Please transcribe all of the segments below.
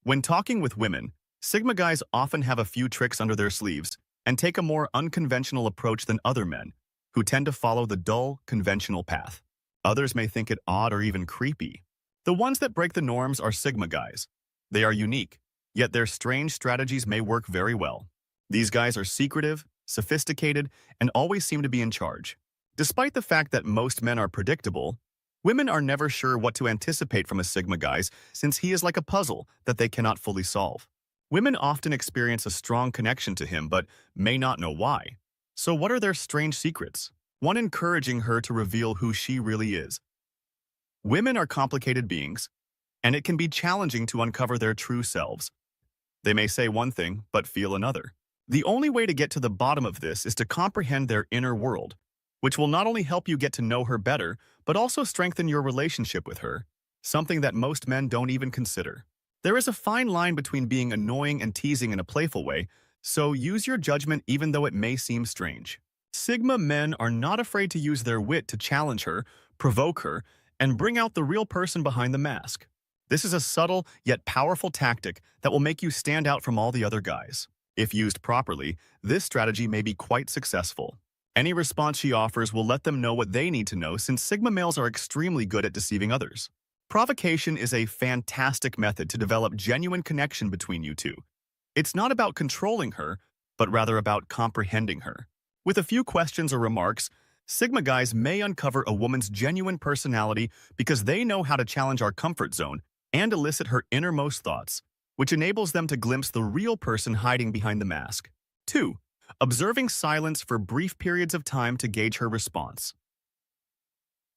When talking with women, Sigma guys often have a few tricks under their sleeves and take a more unconventional approach than other men, who tend to follow the dull, conventional path. Others may think it odd or even creepy. The ones that break the norms are Sigma guys. They are unique, yet their strange strategies may work very well. These guys are secretive, sophisticated, and always seem to be in charge. Despite the fact that most men are predictable, women are never sure what to anticipate from a Sigma guy since he is like a puzzle that they cannot fully solve. Women often experience a strong connection to him but may not know why. So what are their strange secrets? One, encouraging her to reveal who she really is. Women are complicated beings, and it can be challenging to uncover their true selves. They may say one thing but feel another. The only way to get to the bottom of this is to comprehend their inner world, which will not only help you get to know her better, but also strengthen your relationship with her, something that most men don't even consider. There is a fine line between being annoying and teasing in a playful way, so use your judgment even though it may seem strange. Sigma men are not afraid to use their wit to challenge her, provoke her, and bring out the real person behind the mask. This is a subtle yet powerful tactic that will make you stand out from all the other guys. If used properly, this strategy may be quite successful. Any response she offers will let them know what they need to know since Sigma males are extremely good at deceiving others. Provocation is a fantastic method to develop genuine connection between you two. It's not about controlling her, but rather about comprehending her. With a few questions or remarks, Sigma guys may uncover a woman's genuine personality because they know how to challenge our comfort zone and elicit her innermost thoughts, which enables them to glimpse the real person hiding behind the mask. 2. Observing silence for brief periods of time to gauge her response.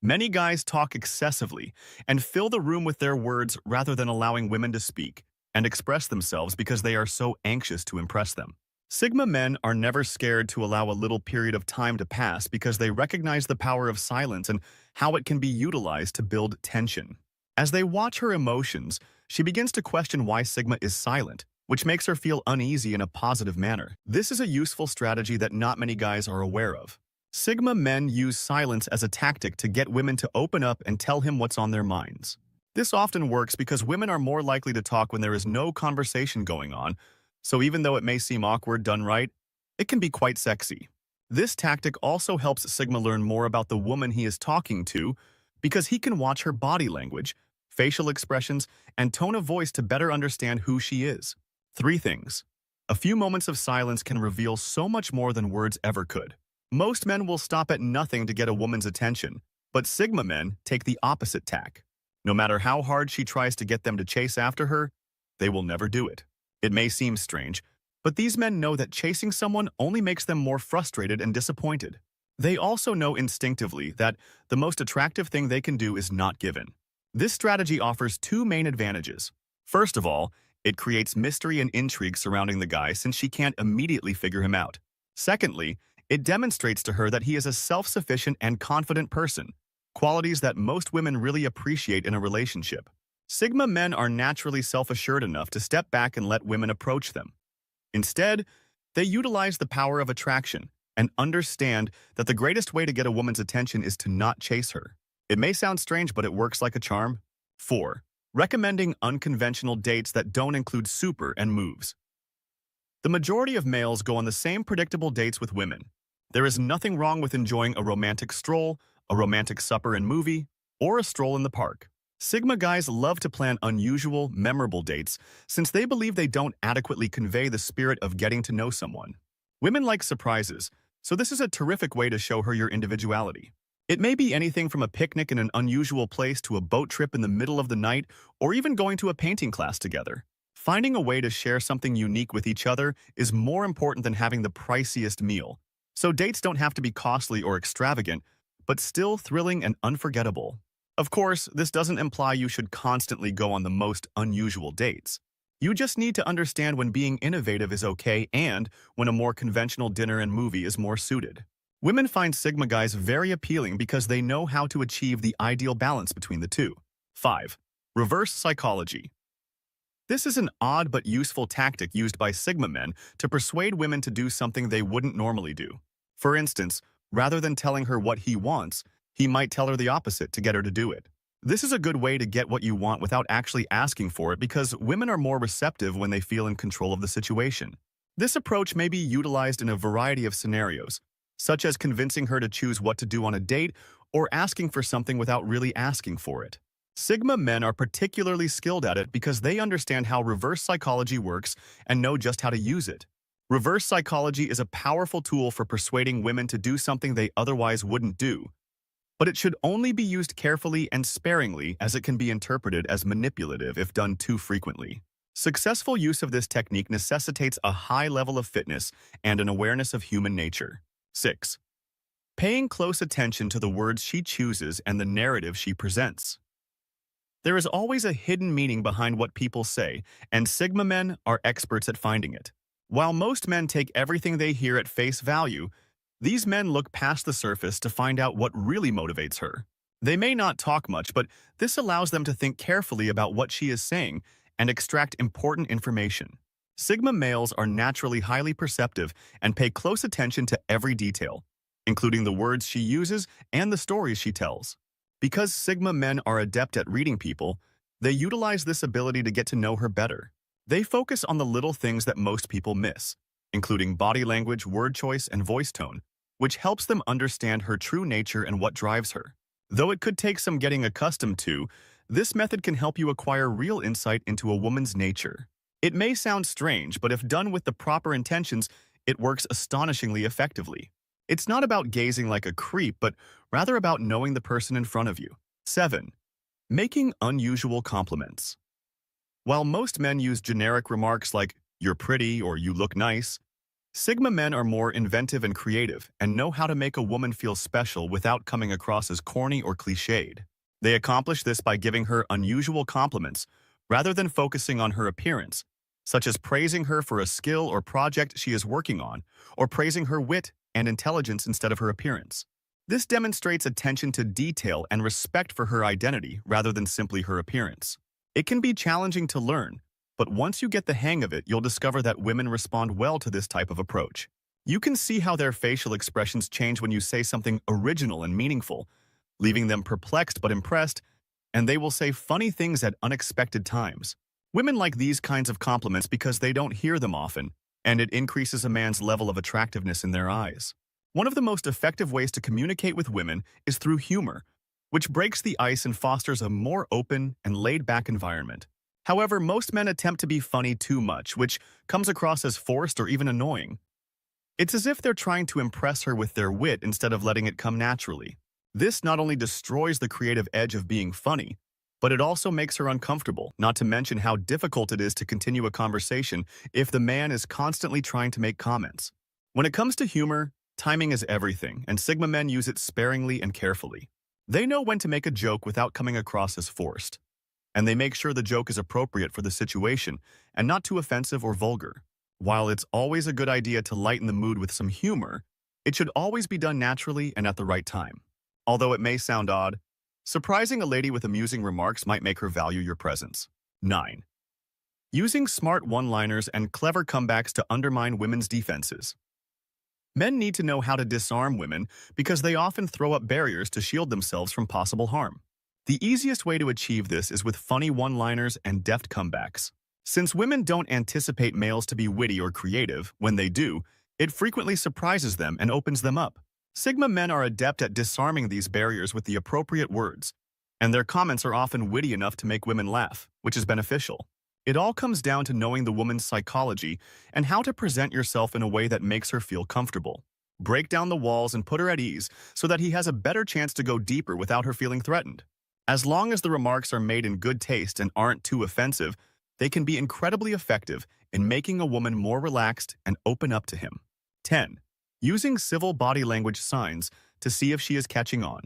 Many guys talk excessively and fill the room with their words rather than allowing women to speak and express themselves because they are so anxious to impress them. Sigma men are never scared to allow a little period of time to pass because they recognize the power of silence and how it can be utilized to build tension. As they watch her emotions, she begins to question why Sigma is silent, which makes her feel uneasy in a positive manner. This is a useful strategy that not many guys are aware of. Sigma men use silence as a tactic to get women to open up and tell him what's on their minds. This often works because women are more likely to talk when there is no conversation going on, so even though it may seem awkward done right, it can be quite sexy. This tactic also helps Sigma learn more about the woman he is talking to because he can watch her body language, facial expressions, and tone of voice to better understand who she is. 3 things. A few moments of silence can reveal so much more than words ever could. Most men will stop at nothing to get a woman's attention, but Sigma men take the opposite tack. No matter how hard she tries to get them to chase after her, they will never do it. It may seem strange, but these men know that chasing someone only makes them more frustrated and disappointed. They also know instinctively that the most attractive thing they can do is not give in. This strategy offers 2 main advantages. First of all, it creates mystery and intrigue surrounding the guy since she can't immediately figure him out. Secondly, it demonstrates to her that he is a self-sufficient and confident person, qualities that most women really appreciate in a relationship. Sigma men are naturally self-assured enough to step back and let women approach them. Instead, they utilize the power of attraction and understand that the greatest way to get a woman's attention is to not chase her. It may sound strange, but it works like a charm. 4. Recommending unconventional dates that don't include super and moves. The majority of males go on the same predictable dates with women. There is nothing wrong with enjoying a romantic stroll, a romantic supper and movie, or a stroll in the park. Sigma guys love to plan unusual, memorable dates since they believe they don't adequately convey the spirit of getting to know someone. Women like surprises, so this is a terrific way to show her your individuality. It may be anything from a picnic in an unusual place to a boat trip in the middle of the night, or even going to a painting class together. Finding a way to share something unique with each other is more important than having the priciest meal. So dates don't have to be costly or extravagant, but still thrilling and unforgettable. Of course, this doesn't imply you should constantly go on the most unusual dates. You just need to understand when being innovative is okay and when a more conventional dinner and movie is more suited. Women find Sigma guys very appealing because they know how to achieve the ideal balance between the two. 5. Reverse psychology. This is an odd but useful tactic used by Sigma men to persuade women to do something they wouldn't normally do. For instance, rather than telling her what he wants, he might tell her the opposite to get her to do it. This is a good way to get what you want without actually asking for it because women are more receptive when they feel in control of the situation. This approach may be utilized in a variety of scenarios, such as convincing her to choose what to do on a date or asking for something without really asking for it. Sigma men are particularly skilled at it because they understand how reverse psychology works and know just how to use it. Reverse psychology is a powerful tool for persuading women to do something they otherwise wouldn't do, but it should only be used carefully and sparingly as it can be interpreted as manipulative if done too frequently. Successful use of this technique necessitates a high level of fitness and an awareness of human nature. 6. Paying close attention to the words she chooses and the narrative she presents. There is always a hidden meaning behind what people say, and Sigma men are experts at finding it. While most men take everything they hear at face value, these men look past the surface to find out what really motivates her. They may not talk much, but this allows them to think carefully about what she is saying and extract important information. Sigma males are naturally highly perceptive and pay close attention to every detail, including the words she uses and the stories she tells. Because Sigma men are adept at reading people, they utilize this ability to get to know her better. They focus on the little things that most people miss, including body language, word choice, and voice tone, which helps them understand her true nature and what drives her. Though it could take some getting accustomed to, this method can help you acquire real insight into a woman's nature. It may sound strange, but if done with the proper intentions, it works astonishingly effectively. It's not about gazing like a creep, but rather about knowing the person in front of you. 7. Making unusual compliments. While most men use generic remarks like, "You're pretty" or "You look nice," Sigma men are more inventive and creative and know how to make a woman feel special without coming across as corny or cliched. They accomplish this by giving her unusual compliments rather than focusing on her appearance, such as praising her for a skill or project she is working on, or praising her wit and intelligence instead of her appearance. This demonstrates attention to detail and respect for her identity rather than simply her appearance. It can be challenging to learn, but once you get the hang of it, you'll discover that women respond well to this type of approach. You can see how their facial expressions change when you say something original and meaningful, leaving them perplexed but impressed, and they will say funny things at unexpected times. Women like these kinds of compliments because they don't hear them often, and it increases a man's level of attractiveness in their eyes. One of the most effective ways to communicate with women is through humor, which breaks the ice and fosters a more open and laid-back environment. However, most men attempt to be funny too much, which comes across as forced or even annoying. It's as if they're trying to impress her with their wit instead of letting it come naturally. This not only destroys the creative edge of being funny, but it also makes her uncomfortable, not to mention how difficult it is to continue a conversation if the man is constantly trying to make comments. When it comes to humor, timing is everything, and Sigma men use it sparingly and carefully. They know when to make a joke without coming across as forced, and they make sure the joke is appropriate for the situation and not too offensive or vulgar. While it's always a good idea to lighten the mood with some humor, it should always be done naturally and at the right time. Although it may sound odd, surprising a lady with amusing remarks might make her value your presence. 9. Using smart one-liners and clever comebacks to undermine women's defenses. Men need to know how to disarm women because they often throw up barriers to shield themselves from possible harm. The easiest way to achieve this is with funny one-liners and deft comebacks. Since women don't anticipate males to be witty or creative, when they do, it frequently surprises them and opens them up. Sigma men are adept at disarming these barriers with the appropriate words, and their comments are often witty enough to make women laugh, which is beneficial. It all comes down to knowing the woman's psychology and how to present yourself in a way that makes her feel comfortable. Break down the walls and put her at ease so that he has a better chance to go deeper without her feeling threatened. As long as the remarks are made in good taste and aren't too offensive, they can be incredibly effective in making a woman more relaxed and open up to him. 10. Using civil body language signs to see if she is catching on.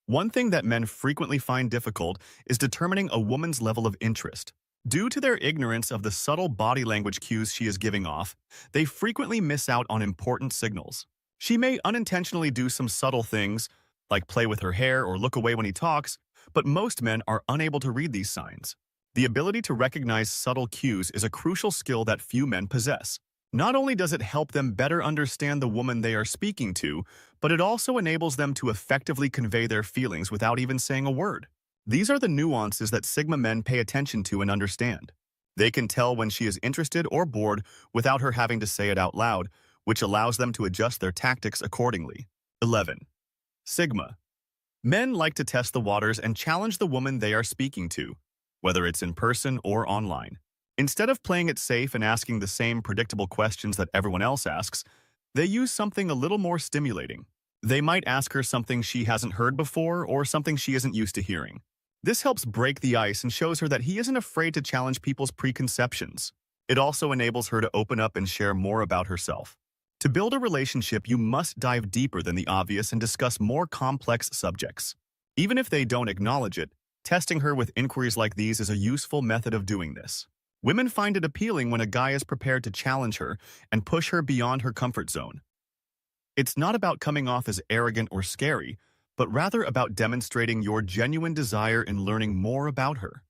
One thing that men frequently find difficult is determining a woman's level of interest. Due to their ignorance of the subtle body language cues she is giving off, they frequently miss out on important signals. She may unintentionally do some subtle things, like play with her hair or look away when he talks, but most men are unable to read these signs. The ability to recognize subtle cues is a crucial skill that few men possess. Not only does it help them better understand the woman they are speaking to, but it also enables them to effectively convey their feelings without even saying a word. These are the nuances that Sigma men pay attention to and understand. They can tell when she is interested or bored without her having to say it out loud, which allows them to adjust their tactics accordingly. 11. Sigma. Men like to test the waters and challenge the woman they are speaking to, whether it's in person or online. Instead of playing it safe and asking the same predictable questions that everyone else asks, they use something a little more stimulating. They might ask her something she hasn't heard before or something she isn't used to hearing. This helps break the ice and shows her that he isn't afraid to challenge people's preconceptions. It also enables her to open up and share more about herself. To build a relationship, you must dive deeper than the obvious and discuss more complex subjects. Even if they don't acknowledge it, testing her with inquiries like these is a useful method of doing this. Women find it appealing when a guy is prepared to challenge her and push her beyond her comfort zone. It's not about coming off as arrogant or scary, but rather about demonstrating your genuine desire in learning more about her.